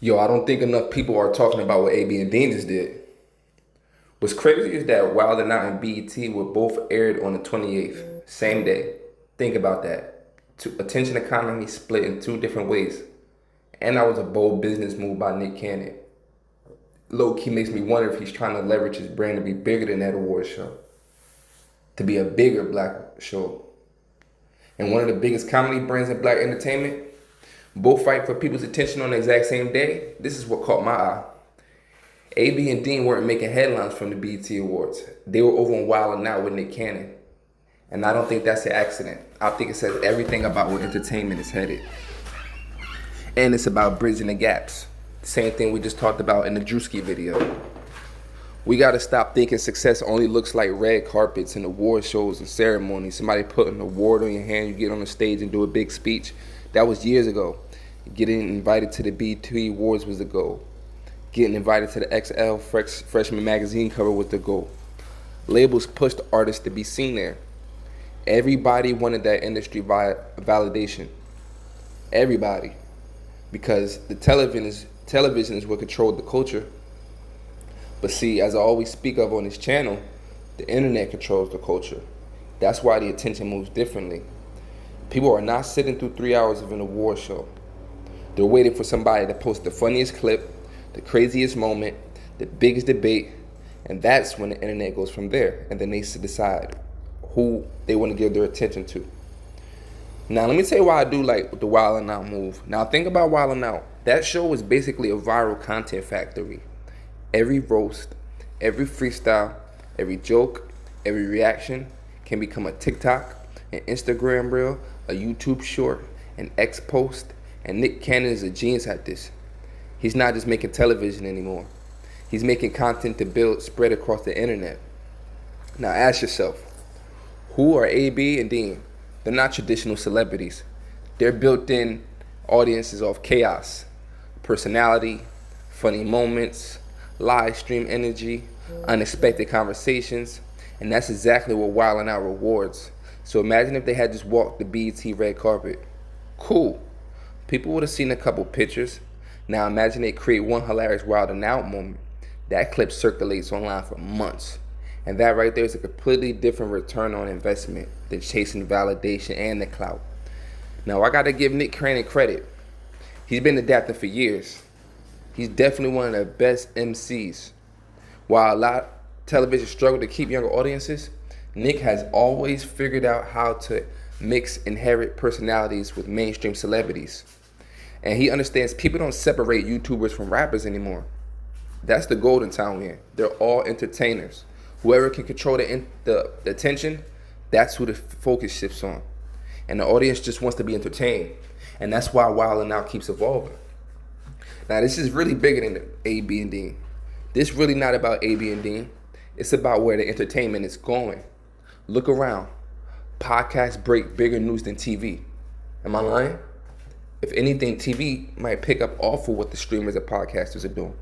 Yo, I don't think enough people are talking about what AB and Deen just did. What's crazy is that Wild and Out and BET were both aired on the 28th, same day. Think about that. Attention economy split in two different ways. And that was a bold business move by Nick Cannon. Low key makes me wonder if he's trying to leverage his brand to be bigger than that award show, to be a bigger black show. And one of the biggest comedy brands in black entertainment, both fight for people's attention on the exact same day. This is what caught my eye. AB and Deen weren't making headlines from the BET Awards. They were over on Wild and Out with Nick Cannon. And I don't think that's an accident. I think it says everything about where entertainment is headed. And it's about bridging the gaps. Same thing we just talked about in the Drewski video. We gotta stop thinking success only looks like red carpets and award shows and ceremonies. Somebody put an award on your hand, you get on the stage and do a big speech. That was years ago. Getting invited to the BET Awards was the goal. Getting invited to the XL Freshman Magazine cover was the goal. Labels pushed artists to be seen there. Everybody wanted that industry validation. Everybody. Because the television is what controlled the culture. But see, as I always speak of on this channel, the internet controls the culture. That's why the attention moves differently. People are not sitting through 3 hours of an award show. They're waiting for somebody to post the funniest clip, the craziest moment, the biggest debate, and that's when the internet goes from there. And then they decide who they want to give their attention to. Now, let me tell you why I do like the Wild 'N Out move. Now, think about Wild 'N Out. That show was basically a viral content factory. Every roast, every freestyle, every joke, every reaction can become a TikTok, an Instagram reel, a YouTube short, an X post, and Nick Cannon is a genius at this. He's not just making television anymore. He's making content to build spread across the internet. Now ask yourself, who are AB and Deen? They're not traditional celebrities. They're built-in audiences of chaos, personality, funny moments, live stream energy, unexpected conversations, and that's exactly what Wild 'N Out rewards. So imagine if they had just walked the BET red carpet. Cool. People would have seen a couple pictures. Now imagine they create one hilarious Wild 'N Out moment. That clip circulates online for months. And that right there is a completely different return on investment than chasing validation and the clout. Now I gotta give Nick Cannon credit. He's been adapting for years. He's definitely one of the best MCs. While a lot of television struggle to keep younger audiences, Nick has always figured out how to mix inherent personalities with mainstream celebrities. And he understands people don't separate YouTubers from rappers anymore. That's the golden town we're in. They're all entertainers. Whoever can control the attention, that's who the focus shifts on. And the audience just wants to be entertained. And that's why Wild 'N Out keeps evolving. Now, this is really bigger than AB and Deen. This really not about AB and Deen. It's about where the entertainment is going. Look around. Podcasts break bigger news than TV. Am I lying? If anything, TV might pick up off of what the streamers and podcasters are doing.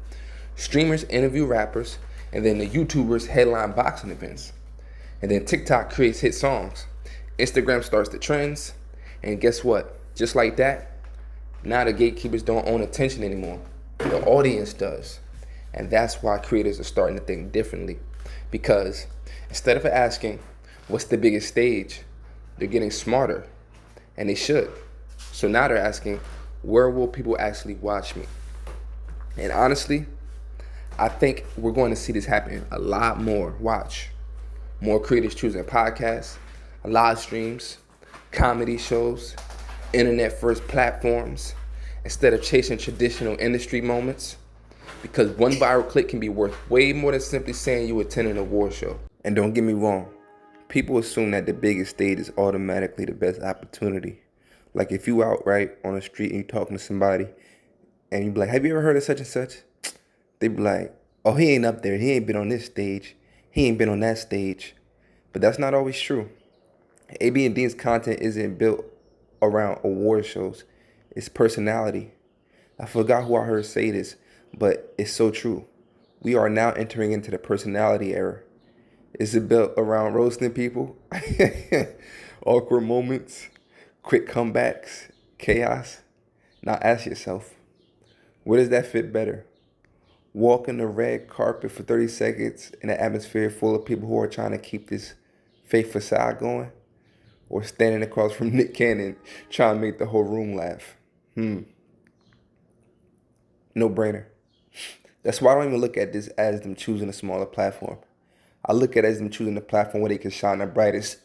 Streamers interview rappers, and then the YouTubers headline boxing events. And then TikTok creates hit songs. Instagram starts the trends, and guess what? Just like that, now the gatekeepers don't own attention anymore. The audience does. And that's why creators are starting to think differently. Because instead of asking, what's the biggest stage? They're getting smarter. And they should. So now they're asking, where will people actually watch me? And honestly, I think we're going to see this happen a lot more. Watch. More creators choosing podcasts, live streams, comedy shows, internet first platforms, instead of chasing traditional industry moments. Because one viral clip can be worth way more than simply saying you attended an award show. And don't get me wrong, people assume that the biggest stage is automatically the best opportunity. Like if you out right on the street and you talking to somebody and you be like, have you ever heard of such and such? They be like, oh, he ain't up there. He ain't been on this stage. He ain't been on that stage. But that's not always true. AB and Deen's content isn't built around award shows. It's personality. I forgot who I heard say this, but it's so true. We are now entering into the personality era. Is it built around roasting people? Awkward moments? Quick comebacks? Chaos? Now ask yourself, Where does that fit better? Walking the red carpet for 30 seconds in an atmosphere full of people who are trying to keep this fake facade going? Or standing across from Nick Cannon trying to make the whole room laugh? No brainer. That's why I don't even look at this as them choosing a smaller platform. I look at it as them choosing the platform where they can shine their brightest.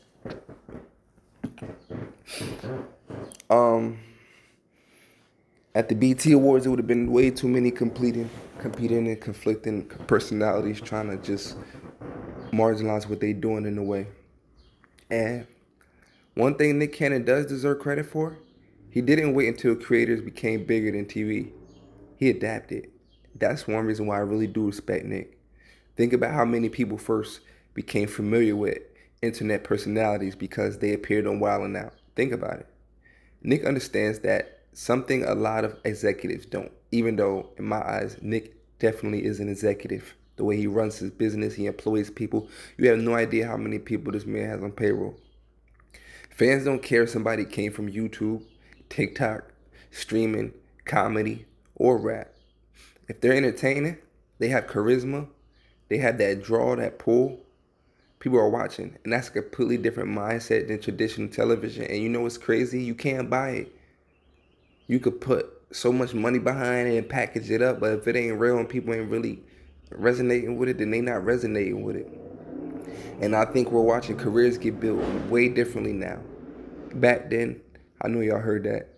At the BT Awards, it would have been way too many competing and conflicting personalities trying to just marginalize what they're doing in a way. And one thing Nick Cannon does deserve credit for, he didn't wait until creators became bigger than TV. He adapted. That's one reason why I really do respect Nick. Think about how many people first became familiar with internet personalities because they appeared on Wild 'N Out. Think about it. Nick understands that something a lot of executives don't, even though, in my eyes, Nick definitely is an executive. The way he runs his business, he employs people. You have no idea how many people this man has on payroll. Fans don't care if somebody came from YouTube, TikTok, streaming, comedy, or rap. If they're entertaining, they have charisma, they have that draw, that pull, people are watching. And that's a completely different mindset than traditional television. And you know what's crazy? You can't buy it. You could put so much money behind it and package it up, but if it ain't real and people ain't really resonating with it, then they not resonating with it. And I think we're watching careers get built way differently now. Back then, I know y'all heard that.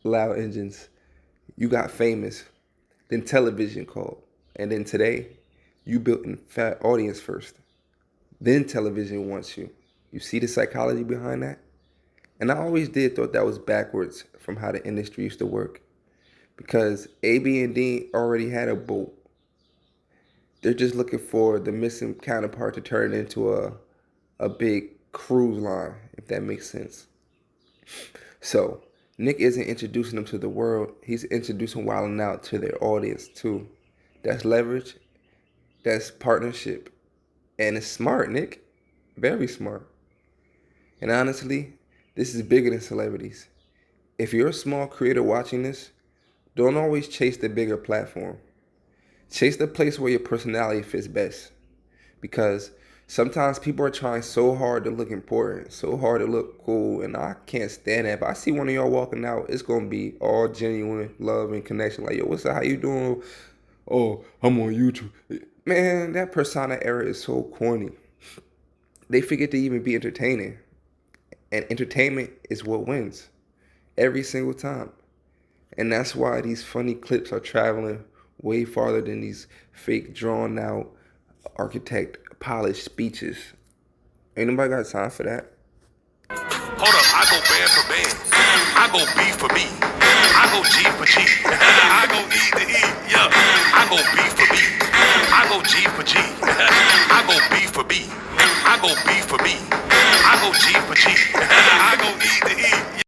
Loud engines. You got famous. Then television called. And then today, you built a fat audience first. Then television wants you. You see the psychology behind that? And I always did thought that was backwards from how the industry used to work. Because AB and Deen already had a boat. They're just looking for the missing counterpart to turn it into a big cruise line, if that makes sense. So, Nick isn't introducing them to the world. He's introducing Wild 'N Out to their audience, too. That's leverage. That's partnership. And it's smart, Nick. Very smart. And honestly, this is bigger than celebrities. If you're a small creator watching this, don't always chase the bigger platform. Chase the place where your personality fits best. Because sometimes people are trying so hard to look important, so hard to look cool, and I can't stand that. If I see one of y'all walking out, it's going to be all genuine love and connection. Like, yo, what's up? How you doing? Oh, I'm on YouTube. Man, that persona era is so corny. They forget to even be entertaining. And entertainment is what wins every single time. And that's why these funny clips are traveling way farther than these fake, drawn out, architect, polished speeches. Ain't nobody got time for that. Hold up, I go band for band. I go B for B. I go G for G. I go E to E. Yeah. I go B for B. I go G for G. I go B for B. I go B for B. I go G for G. I go E